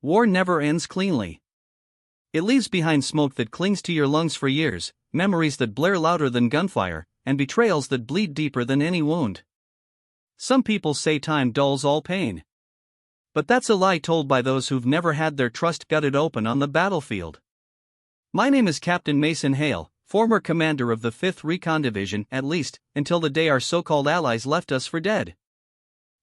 War never ends cleanly. It leaves behind smoke that clings to your lungs for years, memories that blare louder than gunfire, and betrayals that bleed deeper than any wound. Some people say time dulls all pain. But that's a lie told by those who've never had their trust gutted open on the battlefield. My name is Captain Mason Hale, former commander of the 5th Recon Division, at least, until the day our so-called allies left us for dead.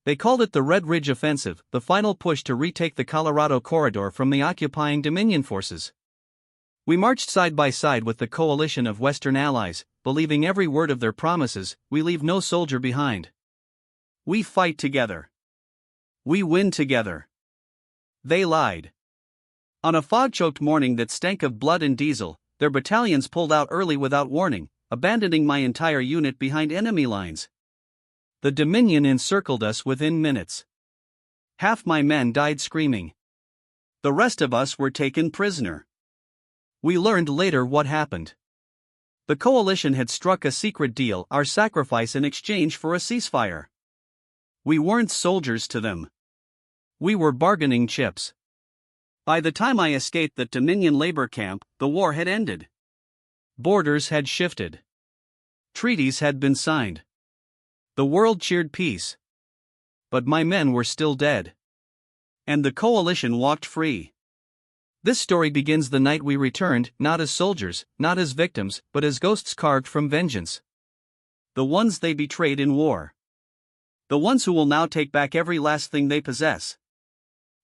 They called it the Red Ridge Offensive, the final push to retake the Colorado Corridor from the occupying Dominion forces. We marched side by side with the coalition of Western allies, believing every word of their promises. We leave no soldier behind. We fight together. We win together. They lied. On a fog-choked morning that stank of blood and diesel, their battalions pulled out early without warning, abandoning my entire unit behind enemy lines. The Dominion encircled us within minutes. Half my men died screaming. The rest of us were taken prisoner. We learned later what happened. The coalition had struck a secret deal, our sacrifice in exchange for a ceasefire. We weren't soldiers to them. We were bargaining chips. By the time I escaped the Dominion labor camp, the war had ended. Borders had shifted. Treaties had been signed. The world cheered peace. But my men were still dead. And the coalition walked free. This story begins the night we returned, not as soldiers, not as victims, but as ghosts carved from vengeance. The ones they betrayed in war. The ones who will now take back every last thing they possess.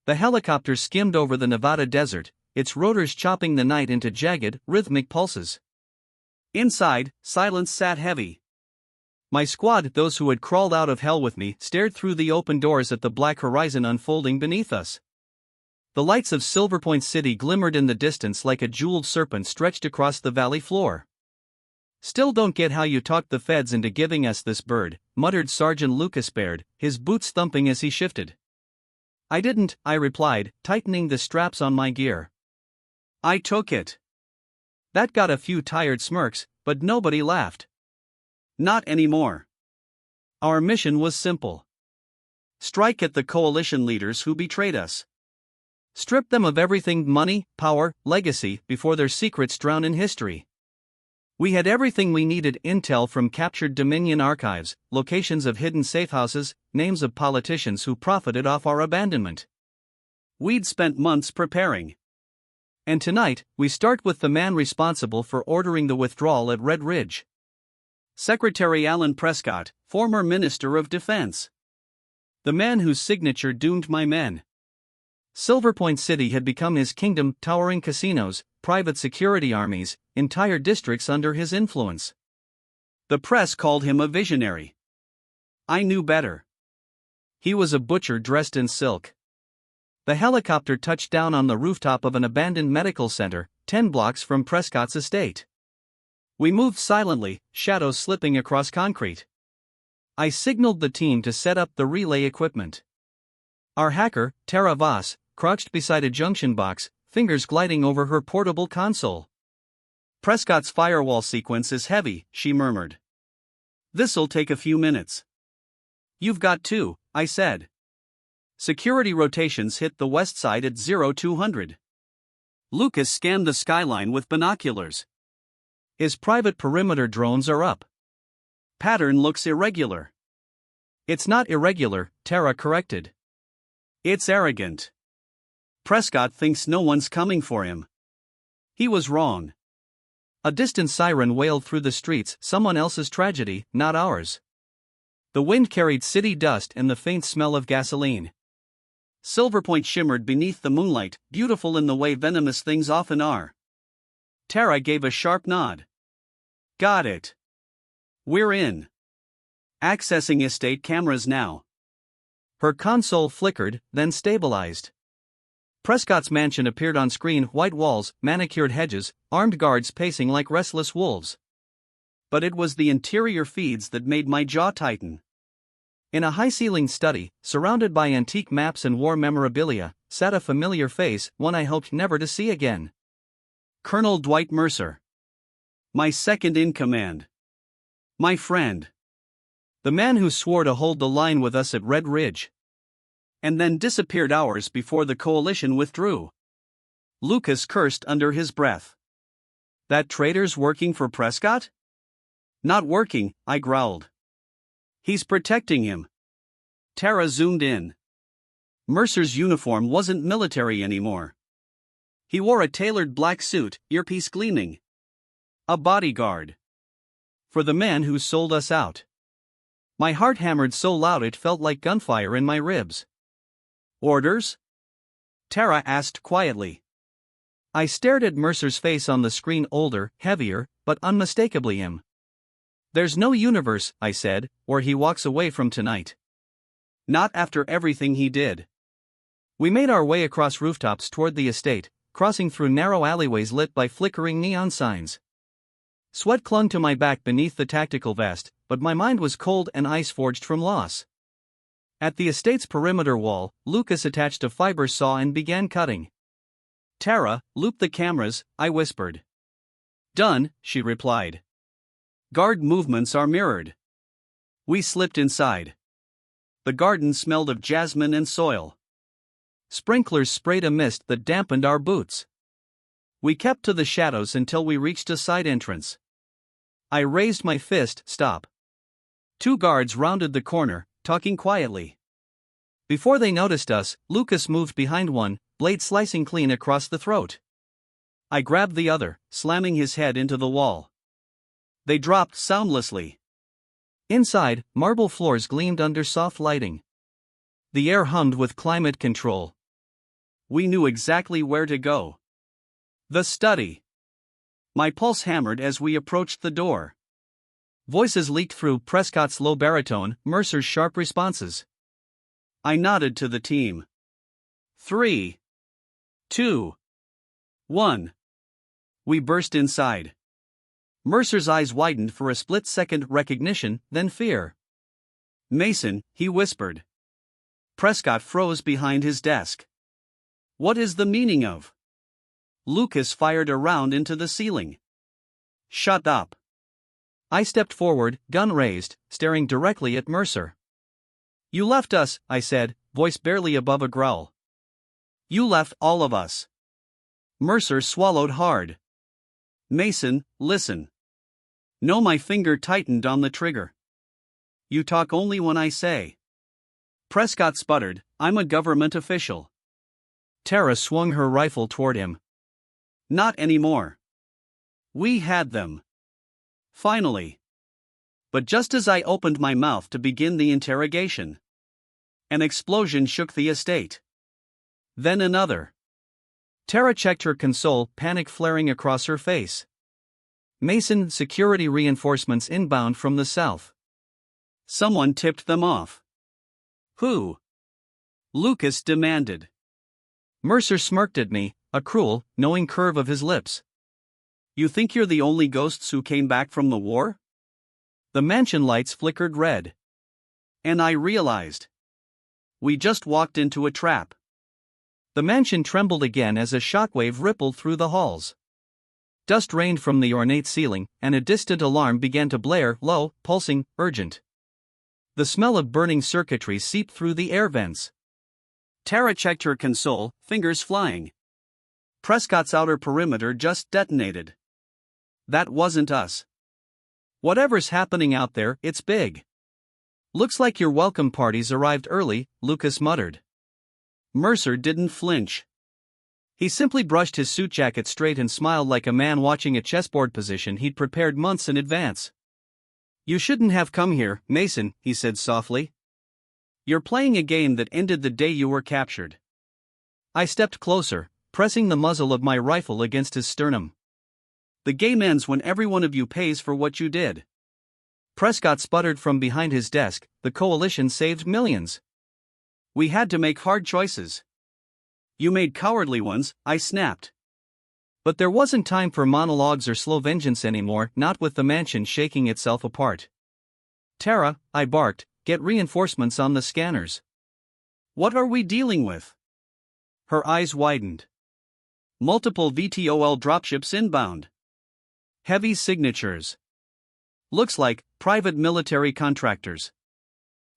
The helicopter skimmed over the Nevada desert, its rotors chopping the night into jagged, rhythmic pulses. Inside, silence sat heavy. My squad, those who had crawled out of hell with me, stared through the open doors at the black horizon unfolding beneath us. The lights of Silver Point City glimmered in the distance like a jeweled serpent stretched across the valley floor. "Still don't get how you talked the feds into giving us this bird," muttered Sergeant Lucas Baird, his boots thumping as he shifted. "I didn't," I replied, tightening the straps on my gear. "I took it." That got a few tired smirks, but nobody laughed. Not anymore. Our mission was simple. Strike at the coalition leaders who betrayed us. Strip them of everything: money, power, legacy, before their secrets drown in history. We had everything we needed: intel from captured Dominion archives, locations of hidden safehouses, names of politicians who profited off our abandonment. We'd spent months preparing. And tonight, we start with the man responsible for ordering the withdrawal at Red Ridge. Secretary Alan Prescott, former Minister of Defense. The man whose signature doomed my men. Silver Point City had become his kingdom: towering casinos, private security armies, entire districts under his influence. The press called him a visionary. I knew better. He was a butcher dressed in silk. The helicopter touched down on the rooftop of an abandoned medical center, 10 blocks from Prescott's estate. We moved silently, shadows slipping across concrete. I signaled the team to set up the relay equipment. Our hacker, Tara Voss, crouched beside a junction box, fingers gliding over her portable console. "Prescott's firewall sequence is heavy," she murmured. "This'll take a few minutes." "You've got two," I said. Security rotations hit the west side at 0200. Lucas scanned the skyline with binoculars. His private perimeter drones are up. Pattern looks irregular. "It's not irregular," Tara corrected. "It's arrogant. Prescott thinks no one's coming for him." He was wrong. A distant siren wailed through the streets, someone else's tragedy, not ours. The wind carried city dust and the faint smell of gasoline. Silver Point shimmered beneath the moonlight, beautiful in the way venomous things often are. Tara gave a sharp nod. "Got it. We're in. Accessing estate cameras now." Her console flickered, then stabilized. Prescott's mansion appeared on screen: white walls, manicured hedges, armed guards pacing like restless wolves. But it was the interior feeds that made my jaw tighten. In a high-ceilinged study, surrounded by antique maps and war memorabilia, sat a familiar face, one I hoped never to see again. Colonel Dwight Mercer. My second-in-command. My friend. The man who swore to hold the line with us at Red Ridge. and then disappeared hours before the coalition withdrew. Lucas cursed under his breath. That traitor's working for Prescott? Not working, I growled. He's protecting him. Tara zoomed in. Mercer's uniform wasn't military anymore. He wore a tailored black suit, earpiece gleaming. A bodyguard. For the man who sold us out. My heart hammered so loud it felt like gunfire in my ribs. Orders? Tara asked quietly. I stared at Mercer's face on the screen, older, heavier, but unmistakably him. There's no universe, I said, where he walks away from tonight. Not after everything he did. We made our way across rooftops toward the estate, crossing through narrow alleyways lit by flickering neon signs. Sweat clung to my back beneath the tactical vest, but my mind was cold and ice-forged from loss. At the estate's perimeter wall, Lucas attached a fiber saw and began cutting. Tara, loop the cameras, I whispered. Done, she replied. Guard movements are mirrored. We slipped inside. The garden smelled of jasmine and soil. Sprinklers sprayed a mist that dampened our boots. We kept to the shadows until we reached a side entrance. I raised my fist, stop. Two guards rounded the corner, talking quietly. Before they noticed us, Lucas moved behind one, blade slicing clean across the throat. I grabbed the other, slamming his head into the wall. They dropped soundlessly. Inside, marble floors gleamed under soft lighting. The air hummed with climate control. We knew exactly where to go. The study. My pulse hammered as we approached the door. Voices leaked through, Prescott's low baritone, Mercer's sharp responses. I nodded to the team. 3, 2, 1. We burst inside. Mercer's eyes widened for a split-second recognition, then fear. Mason, he whispered. Prescott froze behind his desk. What is the meaning of? Lucas fired a round into the ceiling. Shut up. I stepped forward, gun raised, staring directly at Mercer. You left us, I said, voice barely above a growl. You left all of us. Mercer swallowed hard. Mason, listen. No, my finger tightened on the trigger. You talk only when I say. Prescott sputtered, I'm a government official. Tara swung her rifle toward him. Not anymore. We had them. Finally. But just as I opened my mouth to begin the interrogation, an explosion shook the estate. Then another. Tara checked her console, panic flaring across her face. Mason, security reinforcements inbound from the south. Someone tipped them off. Who? Lucas demanded. Mercer smirked at me, a cruel, knowing curve of his lips. You think you're the only ghosts who came back from the war? The mansion lights flickered red. And I realized. We just walked into a trap. The mansion trembled again as a shockwave rippled through the halls. Dust rained from the ornate ceiling, and a distant alarm began to blare, low, pulsing, urgent. The smell of burning circuitry seeped through the air vents. Tara checked her console, fingers flying. Prescott's outer perimeter just detonated. That wasn't us. Whatever's happening out there, it's big. Looks like your welcome parties arrived early, Lucas muttered. Mercer didn't flinch. He simply brushed his suit jacket straight and smiled like a man watching a chessboard position he'd prepared months in advance. You shouldn't have come here, Mason, he said softly. You're playing a game that ended the day you were captured. I stepped closer, pressing the muzzle of my rifle against his sternum. The game ends when every one of you pays for what you did. Prescott sputtered from behind his desk, the coalition saved millions. We had to make hard choices. You made cowardly ones, I snapped. But there wasn't time for monologues or slow vengeance anymore, not with the mansion shaking itself apart. Tara, I barked, get reinforcements on the scanners. What are we dealing with? Her eyes widened. Multiple VTOL dropships inbound. Heavy signatures. Looks like private military contractors.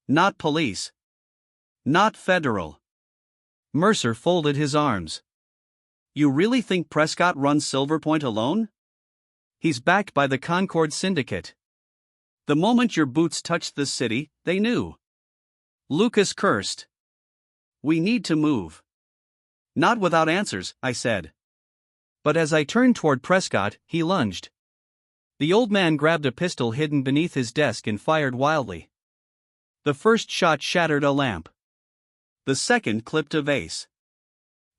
Not police. Not federal. Mercer folded his arms. You really think Prescott runs Silver Point alone? He's backed by the Concord Syndicate. The moment your boots touched this city, they knew. Lucas cursed. We need to move. Not without answers, I said. But as I turned toward Prescott, he lunged. The old man grabbed a pistol hidden beneath his desk and fired wildly. The first shot shattered a lamp. The second clipped a vase.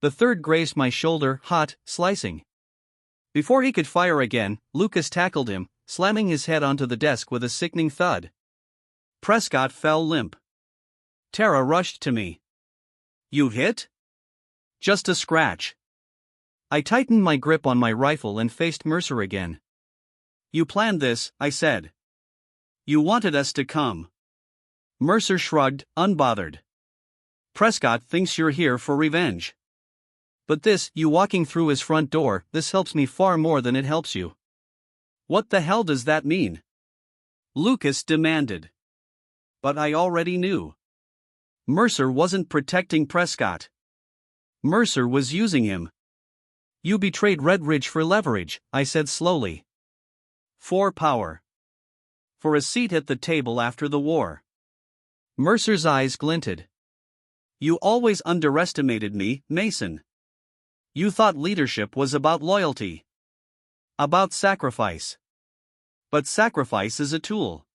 The third grazed my shoulder, hot, slicing. Before he could fire again, Lucas tackled him, slamming his head onto the desk with a sickening thud. Prescott fell limp. Tara rushed to me. You hit? Just a scratch. I tightened my grip on my rifle and faced Mercer again. You planned this, I said. You wanted us to come. Mercer shrugged, unbothered. Prescott thinks you're here for revenge. But this, you walking through his front door, this helps me far more than it helps you. What the hell does that mean? Lucas demanded. But I already knew. Mercer wasn't protecting Prescott. Mercer was using him. You betrayed Red Ridge for leverage, I said slowly. For power. For a seat at the table after the war. Mercer's eyes glinted. You always underestimated me, Mason. You thought leadership was about loyalty. About sacrifice. But sacrifice is a tool.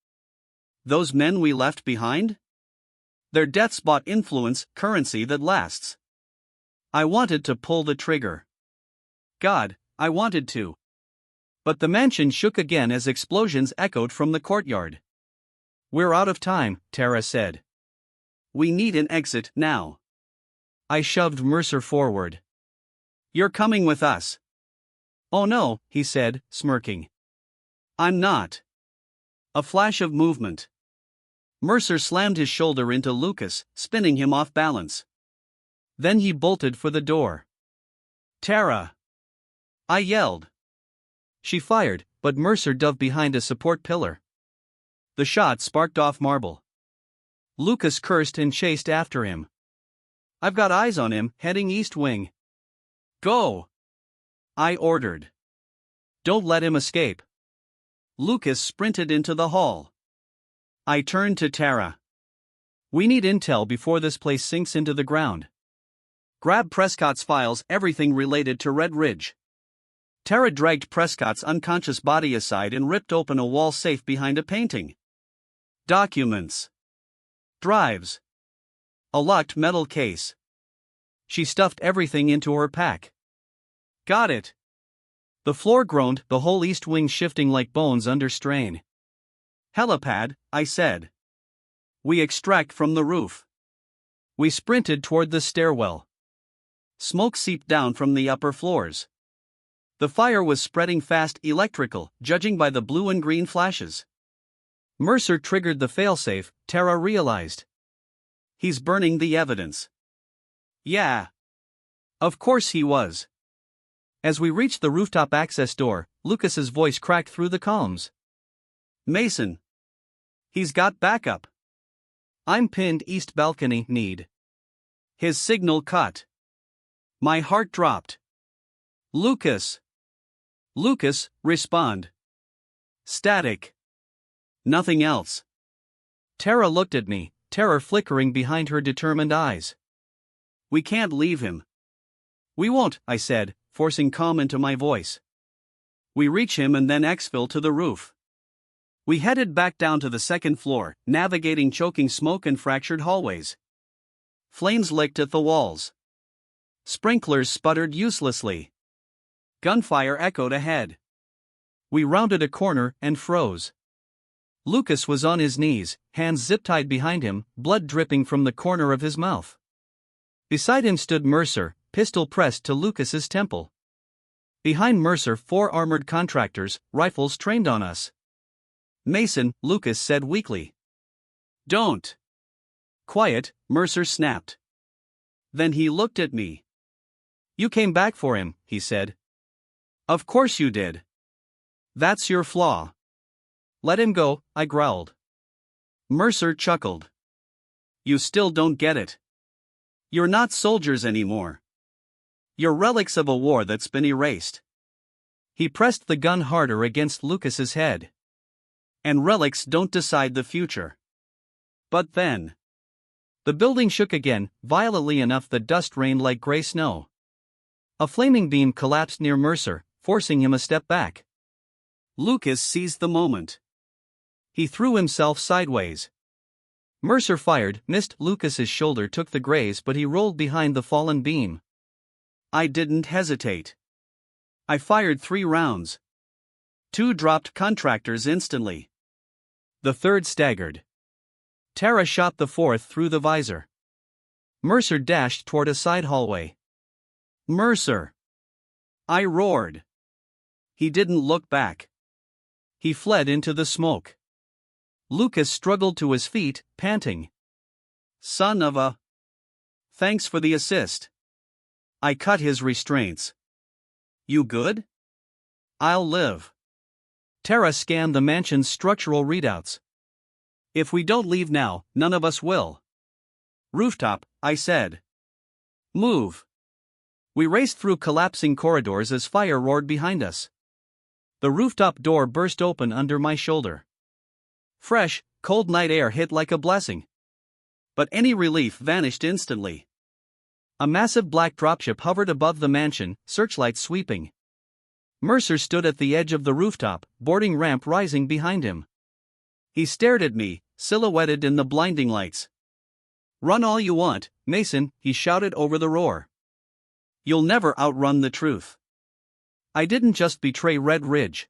Those men we left behind? Their deaths bought influence, currency that lasts. I wanted to pull the trigger. God, I wanted to. But the mansion shook again as explosions echoed from the courtyard. We're out of time, Tara said. We need an exit now. I shoved Mercer forward. You're coming with us. Oh no, he said, smirking. I'm not. A flash of movement. Mercer slammed his shoulder into Lucas, spinning him off balance. Then he bolted for the door. Tara! I yelled. She fired, but Mercer dove behind a support pillar. The shot sparked off marble. Lucas cursed and chased after him. I've got eyes on him, heading east wing. Go! I ordered. Don't let him escape. Lucas sprinted into the hall. I turned to Tara. We need intel before this place sinks into the ground. Grab Prescott's files, everything related to Red Ridge. Tara dragged Prescott's unconscious body aside and ripped open a wall safe behind a painting. Documents. Drives. A locked metal case. She stuffed everything into her pack. Got it. The floor groaned, the whole east wing shifting like bones under strain. Helipad, I said. We extract from the roof. We sprinted toward the stairwell. Smoke seeped down from the upper floors. The fire was spreading fast, electrical, judging by the blue and green flashes. Mercer triggered the failsafe, Tara realized. He's burning the evidence. Yeah. Of course he was. As we reached the rooftop access door, Lucas's voice cracked through the columns. Mason. He's got backup. I'm pinned east balcony, need. His signal cut. My heart dropped. Lucas. Lucas, respond. Static. Nothing else. Tara looked at me, terror flickering behind her determined eyes. We can't leave him. We won't, I said, forcing calm into my voice. We reach him and then exfil to the roof. We headed back down to the second floor, navigating choking smoke and fractured hallways. Flames licked at the walls. Sprinklers sputtered uselessly. Gunfire echoed ahead. We rounded a corner and froze. Lucas was on his knees, hands zip-tied behind him, blood dripping from the corner of his mouth. Beside him stood Mercer, pistol pressed to Lucas's temple. Behind Mercer, 4 armored contractors, rifles trained on us. Mason, Lucas said weakly. Don't. Quiet, Mercer snapped. Then he looked at me. You came back for him, he said. Of course you did. That's your flaw. Let him go, I growled. Mercer chuckled. You still don't get it. You're not soldiers anymore. You're relics of a war that's been erased. He pressed the gun harder against Lucas's head. And relics don't decide the future. But then, the building shook again, violently enough that dust rained like gray snow. A flaming beam collapsed near Mercer, forcing him a step back. Lucas seized the moment. He threw himself sideways. Mercer fired, missed Lucas's shoulder, took the graze, but he rolled behind the fallen beam. I didn't hesitate. I fired 3 rounds. 2 dropped contractors instantly. The third staggered. Tara shot the fourth through the visor. Mercer dashed toward a side hallway. Mercer! I roared. He didn't look back. He fled into the smoke. Lucas struggled to his feet, panting. Son of a... Thanks for the assist. I cut his restraints. You good? I'll live. Tara scanned the mansion's structural readouts. If we don't leave now, none of us will. Rooftop, I said. Move. We raced through collapsing corridors as fire roared behind us. The rooftop door burst open under my shoulder. Fresh, cold night air hit like a blessing. But any relief vanished instantly. A massive black dropship hovered above the mansion, searchlights sweeping. Mercer stood at the edge of the rooftop, boarding ramp rising behind him. He stared at me, silhouetted in the blinding lights. Run all you want, Mason, he shouted over the roar. You'll never outrun the truth. I didn't just betray Red Ridge.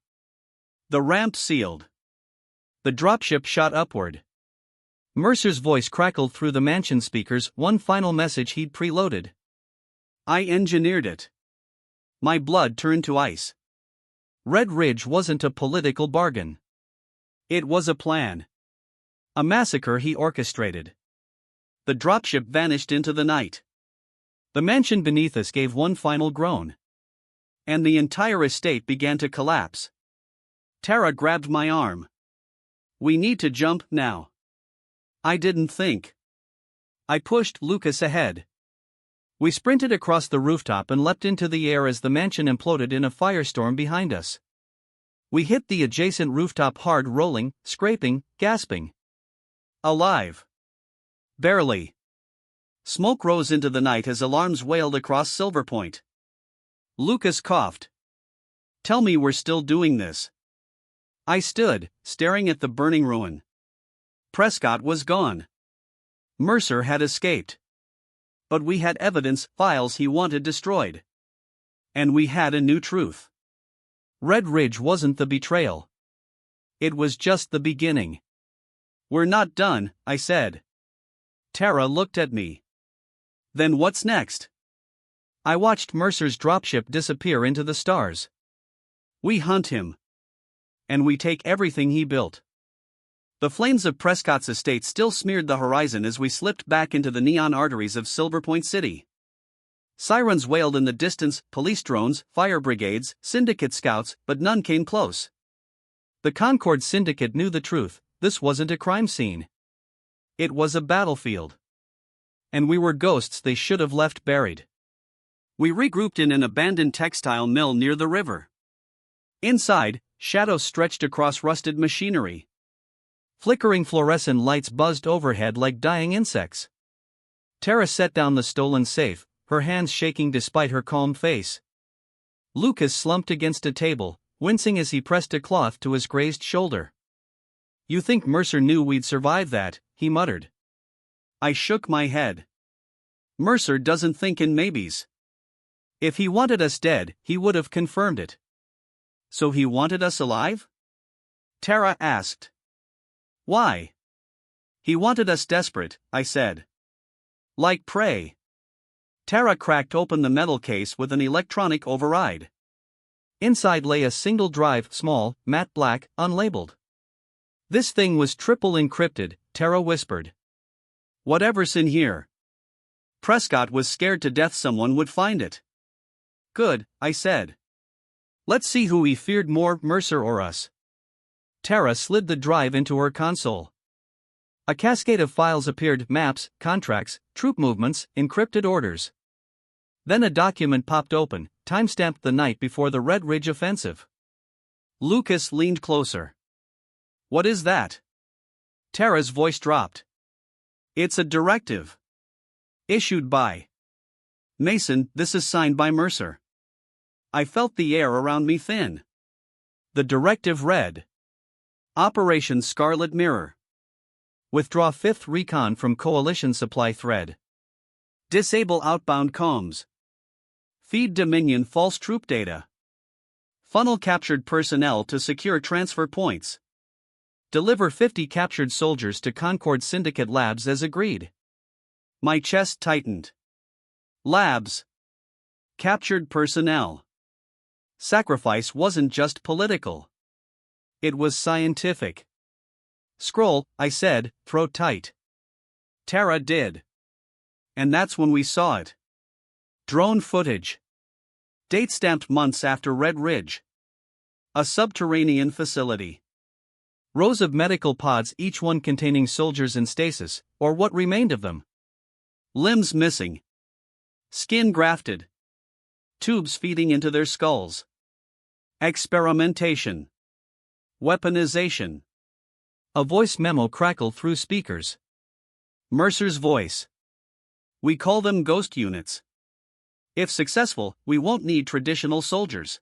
The ramp sealed. The dropship shot upward. Mercer's voice crackled through the mansion speakers, one final message he'd preloaded. I engineered it. My blood turned to ice. Red Ridge wasn't a political bargain. It was a plan. A massacre he orchestrated. The dropship vanished into the night. The mansion beneath us gave one final groan. And the entire estate began to collapse. Tara grabbed my arm. We need to jump now. I didn't think. I pushed Lucas ahead. We sprinted across the rooftop and leapt into the air as the mansion imploded in a firestorm behind us. We hit the adjacent rooftop hard, rolling, scraping, gasping. Alive. Barely. Smoke rose into the night as alarms wailed across Silver Point. Lucas coughed. Tell me we're still doing this. I stood, staring at the burning ruin. Prescott was gone. Mercer had escaped. But we had evidence, files he wanted destroyed. And we had a new truth. Red Ridge wasn't the betrayal. It was just the beginning. We're not done, I said. Tara looked at me. Then what's next? I watched Mercer's dropship disappear into the stars. We hunt him. And we take everything he built. The flames of Prescott's estate still smeared the horizon as we slipped back into the neon arteries of Silver Point City. Sirens wailed in the distance, police drones, fire brigades, syndicate scouts, but none came close. The Concord Syndicate knew the truth, this wasn't a crime scene. It was a battlefield. And we were ghosts they should have left buried. We regrouped in an abandoned textile mill near the river. Inside, shadows stretched across rusted machinery. Flickering fluorescent lights buzzed overhead like dying insects. Tara set down the stolen safe, her hands shaking despite her calm face. Lucas slumped against a table, wincing as he pressed a cloth to his grazed shoulder. You think Mercer knew we'd survive that, he muttered. I shook my head. Mercer doesn't think in maybes. If he wanted us dead, he would have confirmed it. So he wanted us alive? Tara asked. Why? He wanted us desperate, I said. Like prey. Tara cracked open the metal case with an electronic override. Inside lay a single drive, small, matte black, unlabeled. This thing was triple encrypted, Tara whispered. Whatever's in here. Prescott was scared to death someone would find it. Good, I said. Let's see who he feared more, Mercer or us. Tara slid the drive into her console. A cascade of files appeared: maps, contracts, troop movements, encrypted orders. Then a document popped open, timestamped the night before the Red Ridge offensive. Lucas leaned closer. "What is that?" Tara's voice dropped. "It's a directive. Issued by Mason. This is signed by Mercer." I felt the air around me thin. The directive read: Operation Scarlet Mirror. Withdraw 5th Recon from Coalition supply thread. Disable outbound comms. Feed Dominion false troop data. Funnel captured personnel to secure transfer points. Deliver 50 captured soldiers to Concord Syndicate Labs as agreed. My chest tightened. Labs. Captured personnel. Sacrifice wasn't just political. It was scientific. "Scroll," I said, throat tight. Tara did. And that's when we saw it. Drone footage. Date stamped months after Red Ridge. A subterranean facility. Rows of medical pods, each one containing soldiers in stasis, or what remained of them. Limbs missing. Skin grafted. Tubes feeding into their skulls. Experimentation. Weaponization. A voice memo crackled through speakers. Mercer's voice. "We call them ghost units. If successful, we won't need traditional soldiers.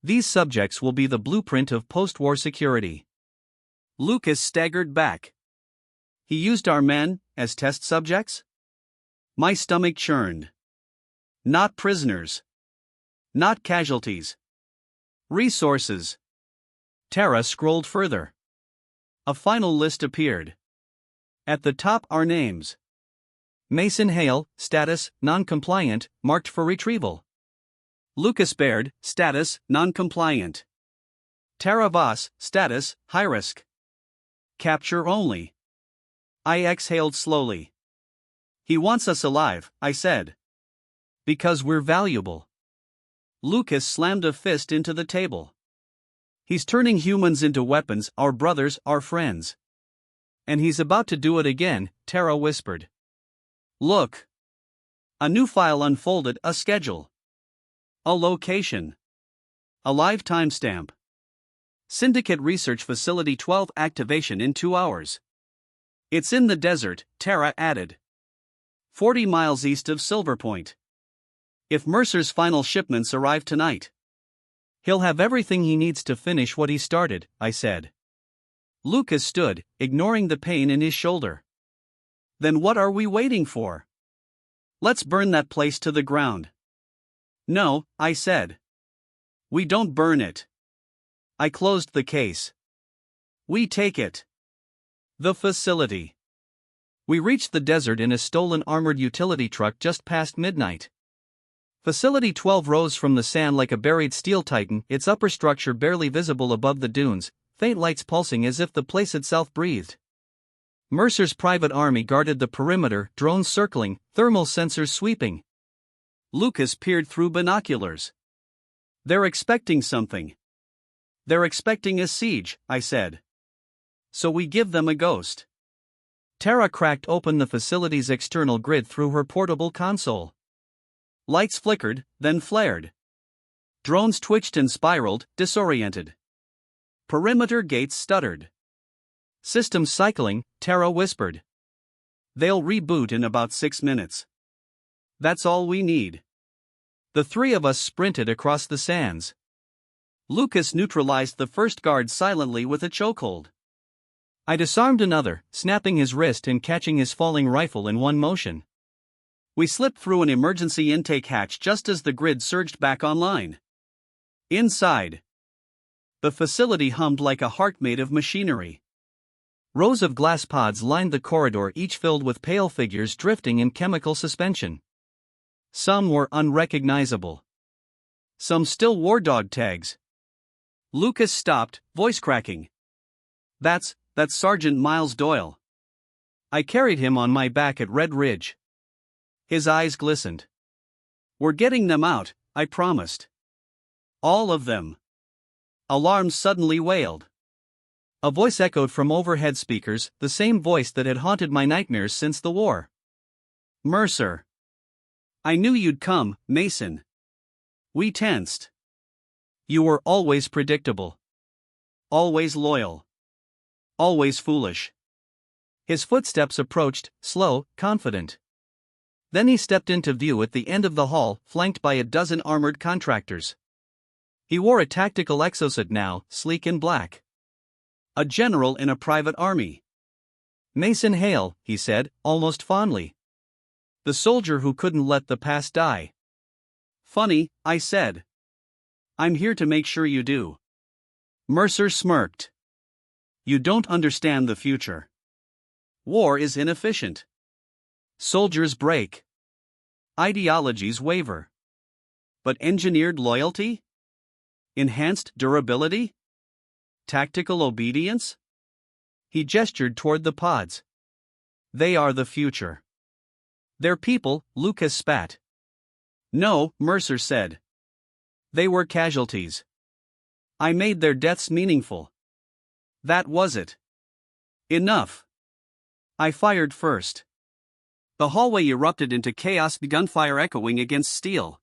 These subjects will be the blueprint of post-war security." Lucas staggered back. He used our men as test subjects? My stomach churned. Not prisoners. Not casualties. Resources. Tara scrolled further. A final list appeared. At the top, our names. Mason Hale, status, non-compliant, marked for retrieval. Lucas Baird, status, non-compliant. Tara Voss, status, high risk. Capture only. I exhaled slowly. "He wants us alive," I said. "Because we're valuable." Lucas slammed a fist into the table. "He's turning humans into weapons, our brothers, our friends. And he's about to do it again," Tara whispered. "Look." A new file unfolded, a schedule. A location. A live timestamp. Syndicate Research Facility 12 activation in 2 hours. "It's in the desert," Tara added. 40 miles east of Silver Point. If Mercer's final shipments arrive tonight, he'll have everything he needs to finish what he started, I said. Lucas stood, ignoring the pain in his shoulder. "Then what are we waiting for? Let's burn that place to the ground." "No," I said. "We don't burn it. I closed the case. We take it." The facility. We reached the desert in a stolen armored utility truck just past midnight. Facility 12 rose from the sand like a buried steel titan, its upper structure barely visible above the dunes, faint lights pulsing as if the place itself breathed. Mercer's private army guarded the perimeter, drones circling, thermal sensors sweeping. Lucas peered through binoculars. "They're expecting something. They're expecting a siege," I said. "So we give them a ghost." Tara cracked open the facility's external grid through her portable console. Lights flickered, then flared. Drones twitched and spiraled, disoriented. Perimeter gates stuttered. "Systems cycling," Tara whispered. "They'll reboot in about 6 minutes. That's all we need." The three of us sprinted across the sands. Lucas neutralized the first guard silently with a chokehold. I disarmed another, snapping his wrist and catching his falling rifle in one motion. We slipped through an emergency intake hatch just as the grid surged back online. Inside, the facility hummed like a heart made of machinery. Rows of glass pods lined the corridor, each filled with pale figures drifting in chemical suspension. Some were unrecognizable. Some still wore dog tags. Lucas stopped, voice cracking. That's Sergeant Miles Doyle. I carried him on my back at Red Ridge." His eyes glistened. "We're getting them out, I promised. All of them." Alarms suddenly wailed. A voice echoed from overhead speakers, the same voice that had haunted my nightmares since the war. Mercer. I knew you'd come, Mason. We tensed. You were always predictable. Always loyal. Always foolish. His footsteps approached, slow, confident. Then he stepped into view at the end of the hall, flanked by a dozen armored contractors. He wore a tactical exosuit now, sleek in black. A general in a private army. Mason Hale, he said, almost fondly. The soldier who couldn't let the past die. Funny, I said. I'm here to make sure you do. Mercer smirked. You don't understand the future. War is inefficient. Soldiers break. Ideologies waver. But engineered loyalty? Enhanced durability? Tactical obedience? He gestured toward the pods. They are the future. They're people, Lucas spat. No, Mercer said. They were casualties. I made their deaths meaningful. That was it. Enough. I fired first. The hallway erupted into chaos, gunfire echoing against steel.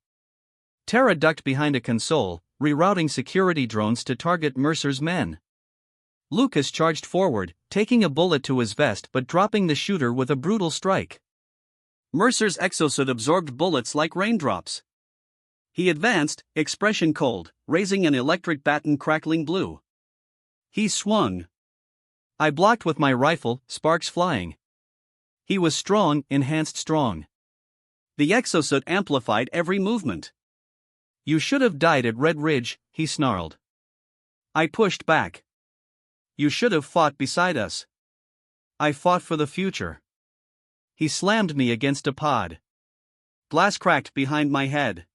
Tara ducked behind a console, rerouting security drones to target Mercer's men. Lucas charged forward, taking a bullet to his vest but dropping the shooter with a brutal strike. Mercer's exosuit absorbed bullets like raindrops. He advanced, expression cold, raising an electric baton crackling blue. He swung. I blocked with my rifle, sparks flying. He was strong, enhanced strong. The exosuit amplified every movement. You should have died at Red Ridge, he snarled. I pushed back. You should have fought beside us. I fought for the future. He slammed me against a pod. Glass cracked behind my head.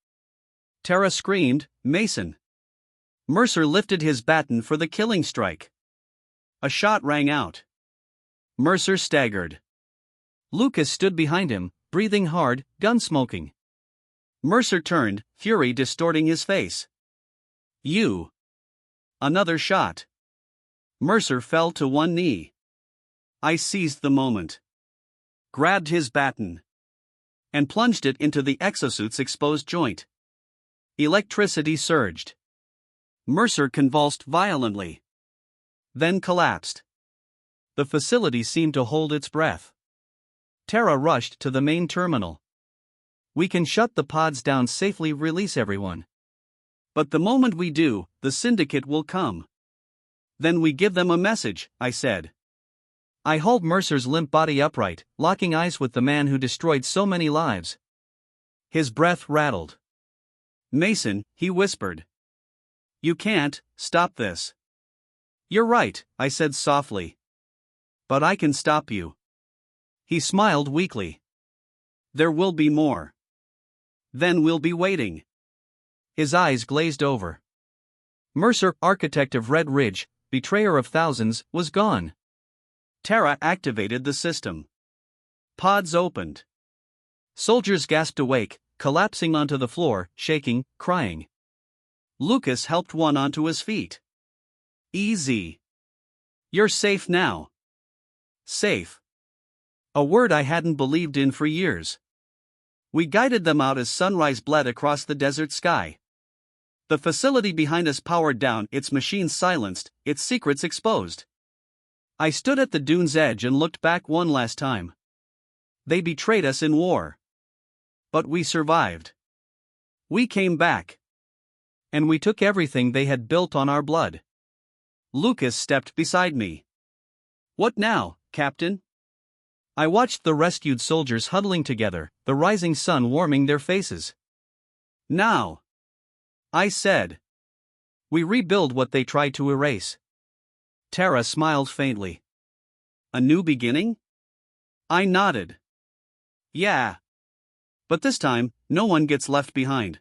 Tara screamed, Mason. Mercer lifted his baton for the killing strike. A shot rang out. Mercer staggered. Lucas stood behind him, breathing hard, gun smoking. Mercer turned, fury distorting his face. You. Another shot. Mercer fell to one knee. I seized the moment. Grabbed his baton. And plunged it into the exosuit's exposed joint. Electricity surged. Mercer convulsed violently. Then collapsed. The facility seemed to hold its breath. Tara rushed to the main terminal. We can shut the pods down safely, release everyone. But the moment we do, the syndicate will come. Then we give them a message, I said. I hauled Mercer's limp body upright, locking eyes with the man who destroyed so many lives. His breath rattled. Mason, he whispered. You can't stop this. You're right, I said softly. But I can stop you. He smiled weakly. There will be more. Then we'll be waiting. His eyes glazed over. Mercer, architect of Red Ridge, betrayer of thousands, was gone. Tara activated the system. Pods opened. Soldiers gasped awake, collapsing onto the floor, shaking, crying. Lucas helped one onto his feet. Easy. You're safe now. Safe. A word I hadn't believed in for years. We guided them out as sunrise bled across the desert sky. The facility behind us powered down, its machines silenced, its secrets exposed. I stood at the dune's edge and looked back one last time. They betrayed us in war. But we survived. We came back. And we took everything they had built on our blood. Lucas stepped beside me. What now, Captain? I watched the rescued soldiers huddling together, the rising sun warming their faces. Now, I said. We rebuild what they tried to erase. Tara smiled faintly. A new beginning? I nodded. Yeah. But this time, no one gets left behind.